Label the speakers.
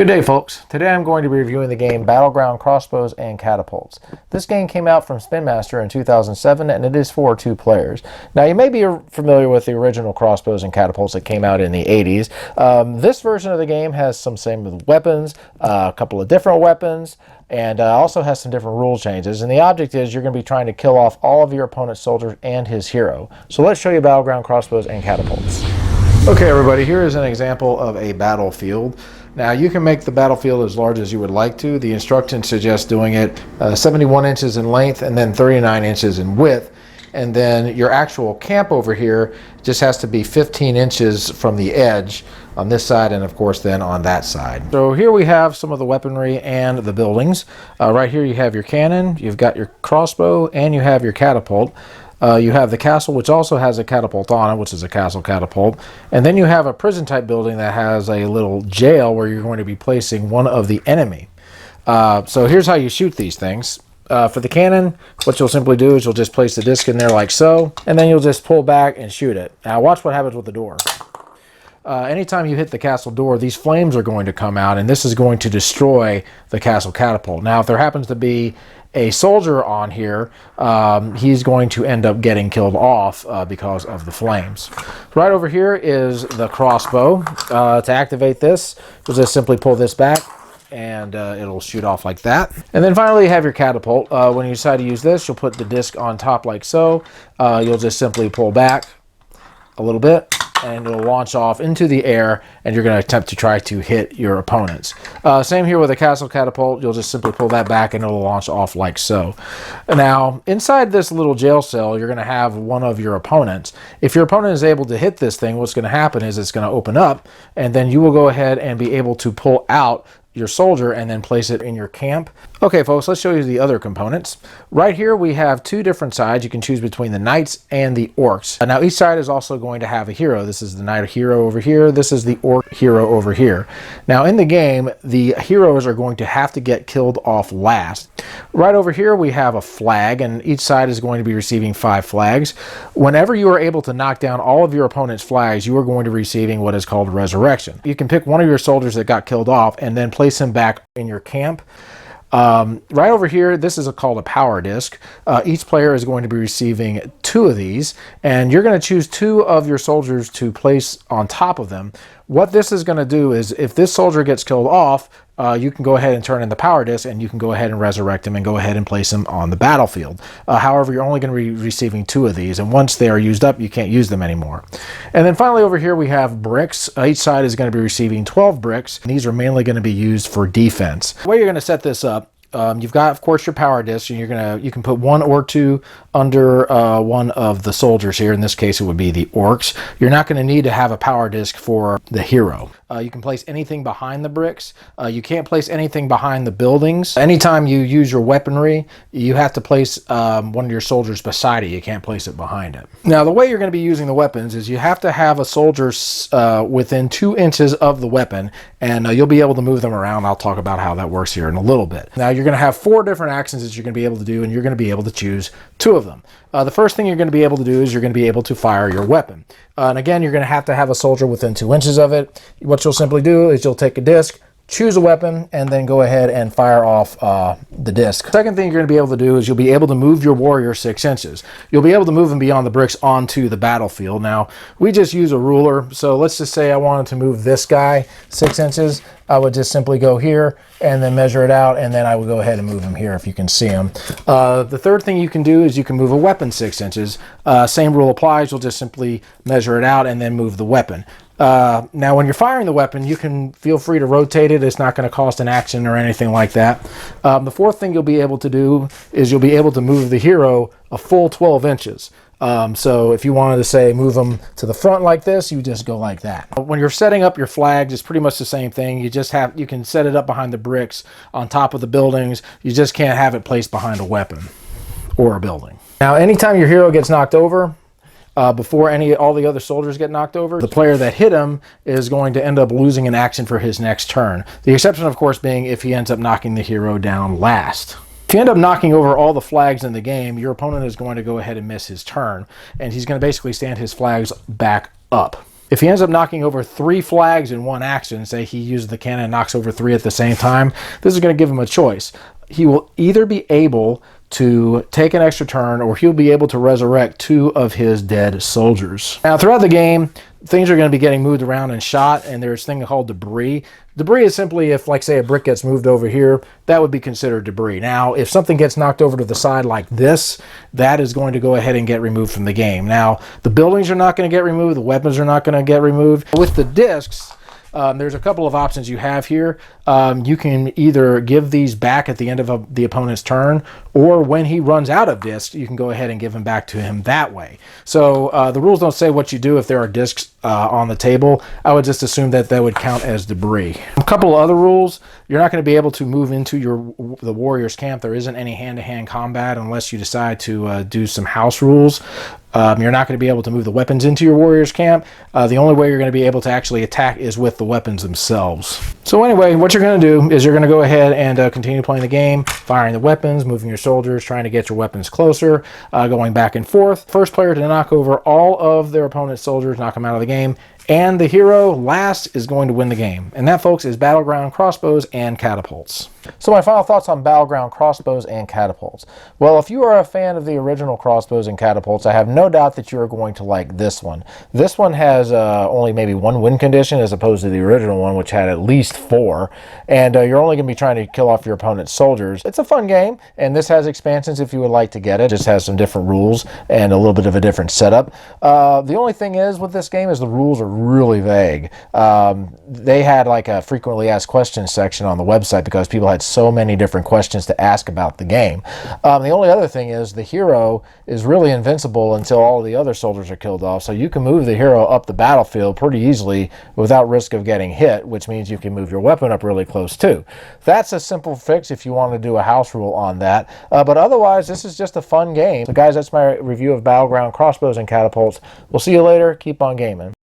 Speaker 1: Good day, folks. Today I'm going to be reviewing the game Battleground Crossbows and Catapults. This game came out from Spin Master in 2007 and it is for 2 players. Now you may be familiar with the original Crossbows and Catapults that came out in the 80s. This version of the game has some same weapons, a couple of different weapons, and also has some different rule changes. And the object is you're going to be trying to kill off all of your opponent's soldiers and his hero. So let's show you Battleground Crossbows and Catapults. Okay, everybody, here is an example of a battlefield. Now you can make the battlefield as large as you would like to. The instructions suggest doing it 71 inches in length and then 39 inches in width. And then your actual camp over here just has to be 15 inches from the edge on this side and of course then on that side. So here we have some of the weaponry and the buildings. Right here you have your cannon, you've got your crossbow, and you have your catapult. You have the castle, which also has a catapult on it, which is a castle catapult. And then you have a prison type building that has a little jail where you're going to be placing one of the enemy. So here's how you shoot these things. For the cannon, what you'll simply do is you'll just place the disc in there like so, and then you'll just pull back and shoot it. Now watch what happens with the door. Anytime you hit the castle door, these flames are going to come out, and this is going to destroy the castle catapult. Now if there happens to be a soldier on here, he's going to end up getting killed off because of the flames. Right over here is the crossbow. To activate this, you'll just simply pull this back and it'll shoot off like that. And then finally you have your catapult. When you decide to use this, you'll put the disc on top like so. You'll just simply pull back a little bit and it'll launch off into the air, and you're going to attempt to try to hit your opponents. Same here with a castle catapult. You'll just simply pull that back and it'll launch off like so. Now inside this little jail cell you're going to have one of your opponents. If your opponent is able to hit this thing, what's going to happen is it's going to open up, and then you will go ahead and be able to pull out your soldier and then place it in your camp. Okay folks, let's show you the other components. Right here we have 2 different sides. You can choose between the knights and the orcs. Now each side is also going to have a hero. This is the knight hero over here. This is the orc hero over here. Now in the game, the heroes are going to have to get killed off last. Right over here we have a flag, and each side is going to be receiving 5 flags. Whenever you are able to knock down all of your opponent's flags, you are going to be receiving what is called resurrection. You can pick one of your soldiers that got killed off and then place him back in your camp. Right over here, this is called a power disc. Each player is going to be receiving 2 of these, and you're going to choose 2 of your soldiers to place on top of them. What this is going to do is, if this soldier gets killed off, you can go ahead and turn in the power disc, and you can go ahead and resurrect him and go ahead and place him on the battlefield. However, you're only going to be receiving 2 of these, and once they are used up, you can't use them anymore. And then finally over here we have bricks. Each side is going to be receiving 12 bricks, and these are mainly going to be used for defense. The way you're going to set this up, you've got, of course, your power disc, and you can put 1 or 2 under one of the soldiers here. In this case, it would be the orcs. You're not going to need to have a power disc for the hero. You can place anything behind the bricks. You can't place anything behind the buildings. Anytime you use your weaponry, you have to place one of your soldiers beside it. You can't place it behind it. Now, the way you're going to be using the weapons is you have to have a soldier within 2 inches of the weapon, and you'll be able to move them around. I'll talk about how that works here in a little bit. Now, you're going to have 4 different actions that you're going to be able to do, and you're going to be able to choose 2 of them. The first thing you're going to be able to do is you're going to be able to fire your weapon. And again, you're going to have a soldier within 2 inches of it. What you'll simply do is you'll take a disc, choose a weapon, and then go ahead and fire off the disc. Second thing you're going to be able to do is you'll be able to move your warrior 6 inches. You'll be able to move them beyond the bricks onto the battlefield. Now, we just use a ruler, so let's just say I wanted to move this guy 6 inches. I would just simply go here and then measure it out, and then I would go ahead and move him here if you can see him. The third thing you can do is you can move a weapon 6 inches. Same rule applies. You'll just simply measure it out and then move the weapon. Now when you're firing the weapon, you can feel free to rotate it. It's not going to cost an action or anything like that. The fourth thing you'll be able to do is you'll be able to move the hero a full 12 inches. So if you wanted to say move them to the front like this, you just go like that. When you're setting up your flags, it's pretty much the same thing. You can set it up behind the bricks on top of the buildings. You just can't have it placed behind a weapon or a building. Now anytime your hero gets knocked over, before all the other soldiers get knocked over, the player that hit him is going to end up losing an action for his next turn. The exception, of course, being if he ends up knocking the hero down last. If you end up knocking over all the flags in the game, your opponent is going to go ahead and miss his turn, and he's going to basically stand his flags back up. If he ends up knocking over 3 flags in one action, say he uses the cannon and knocks over 3 at the same time, this is going to give him a choice. He will either be able to take an extra turn, or he'll be able to resurrect 2 of his dead soldiers. Now, throughout the game, things are going to be getting moved around and shot, and there's a thing called debris. Debris is simply if, like, say, a brick gets moved over here, that would be considered debris. Now, if something gets knocked over to the side like this, that is going to go ahead and get removed from the game. Now, the buildings are not going to get removed, the weapons are not going to get removed. With the discs, there's a couple of options you have here. You can either give these back at the end of the opponent's turn, or when he runs out of discs, you can go ahead and give them back to him that way. So the rules don't say what you do if there are discs on the table. I would just assume that that would count as debris. A couple of other rules: you're not going to be able to move into the warrior's camp. There isn't any hand-to-hand combat unless you decide to do some house rules. You're not going to be able to move the weapons into your warrior's camp. The only way you're going to be able to actually attack is with the weapons themselves. So anyway, what you're going to do is you're going to go ahead and continue playing the game, firing the weapons, moving your soldiers, trying to get your weapons closer, going back and forth. First player to knock over all of their opponent's soldiers, knock them out of the game, and the hero last is going to win the game. And that, folks, is Battleground Crossbows and Catapults. So my final thoughts on Battleground Crossbows and Catapults. Well, if you are a fan of the original Crossbows and Catapults, I have no doubt that you are going to like this one. This one has only maybe 1 win condition as opposed to the original one, which had at least 4. And you're only going to be trying to kill off your opponent's soldiers. It's a fun game, and this has expansions if you would like to get it. It just has some different rules and a little bit of a different setup. The only thing is with this game is the rules are really vague. They had like a frequently asked questions section on the website because people had so many different questions to ask about the game. The only other thing is the hero is really invincible until all the other soldiers are killed off, so you can move the hero up the battlefield pretty easily without risk of getting hit, which means you can move your weapon up really close too. That's a simple fix if you want to do a house rule on that, but otherwise this is just a fun game. So guys, that's my review of Battleground Crossbows and Catapults. We'll see you later. Keep on gaming.